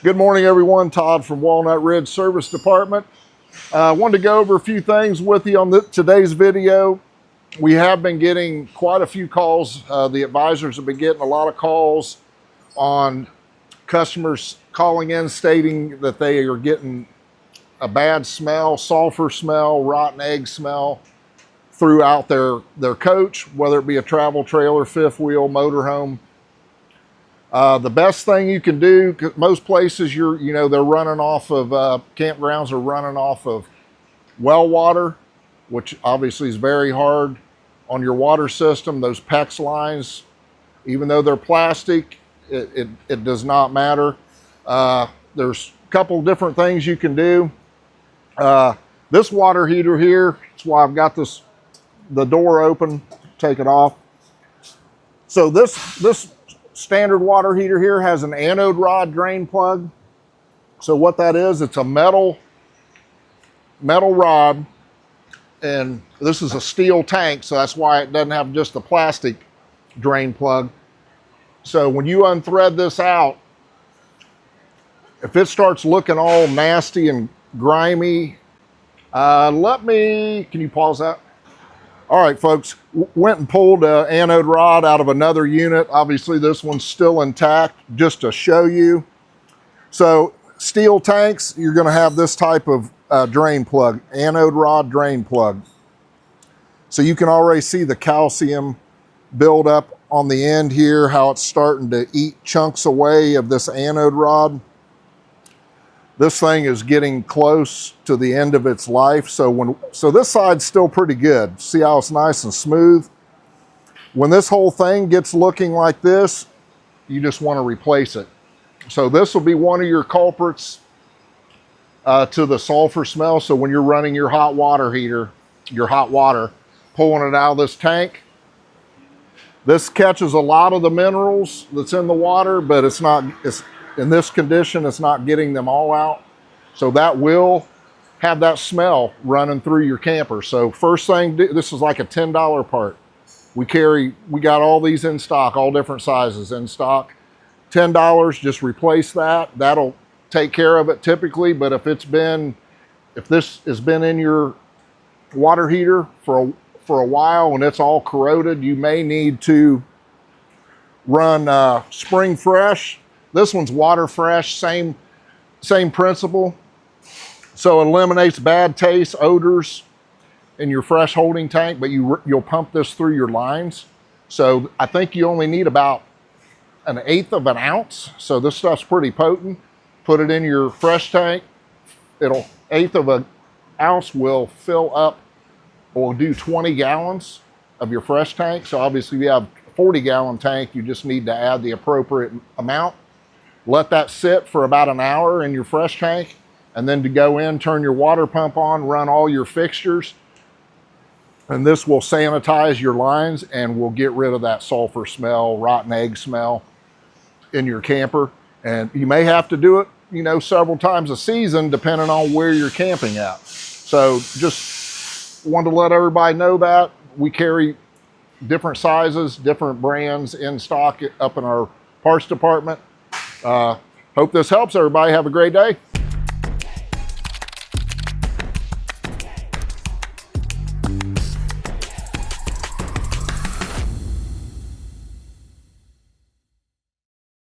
Good morning, everyone. Todd from Walnut Ridge Service Department. I wanted to go over a few things with you on today's video. We have been getting quite a few calls. The advisors have been getting a lot of calls on customers calling in stating that they are getting a bad smell, sulfur smell, rotten egg smell throughout their coach, whether it be a travel trailer, fifth wheel, motorhome. The best thing you can do, most places they're running off of, campgrounds are running off of well water, which obviously is very hard on your water system. Those PEX lines, even though they're plastic, it does not matter. There's a couple different things you can do. This water heater here, that's why I've got the door open, take it off. So this standard water heater here has an anode rod drain plug. So what that is, it's a metal rod, and this is a steel tank, so that's why it doesn't have just a plastic drain plug. So when you unthread this out, if it starts looking all nasty and grimy, can you pause that? All right, folks, went and pulled an anode rod out of another unit. Obviously, this one's still intact, just to show you. So steel tanks, you're gonna have this type of drain plug, anode rod drain plug. So you can already see the calcium build up on the end here, how it's starting to eat chunks away of this anode rod. This thing is getting close to the end of its life. So this side's still pretty good. See how it's nice and smooth? When this whole thing gets looking like this, you just want to replace it. So this will be one of your culprits to the sulfur smell. So when you're running your hot water heater, your hot water, pulling it out of this tank, this catches a lot of the minerals that's in the water, but in this condition, it's not getting them all out. So that will have that smell running through your camper. So first thing, this is like a $10 part. We got all these in stock, all different sizes in stock. $10, just replace that. That'll take care of it typically, but if this has been in your water heater for a while and it's all corroded, you may need to run Spring Fresh. This one's Water Fresh, same principle. So it eliminates bad taste, odors in your fresh holding tank, but you'll pump this through your lines. So I think you only need about 1/8 of an ounce. So this stuff's pretty potent. Put it in your fresh tank. 1/8 of an ounce will fill up, or do 20 gallons of your fresh tank. So obviously if you have a 40-gallon tank, you just need to add the appropriate amount. Let that sit for about an hour in your fresh tank, and then to go in, turn your water pump on, run all your fixtures, and this will sanitize your lines and will get rid of that sulfur smell, rotten egg smell in your camper. And you may have to do it, several times a season, depending on where you're camping at. So just wanted to let everybody know that we carry different sizes, different brands in stock up in our parts department. Hope this helps everybody. Have a great day.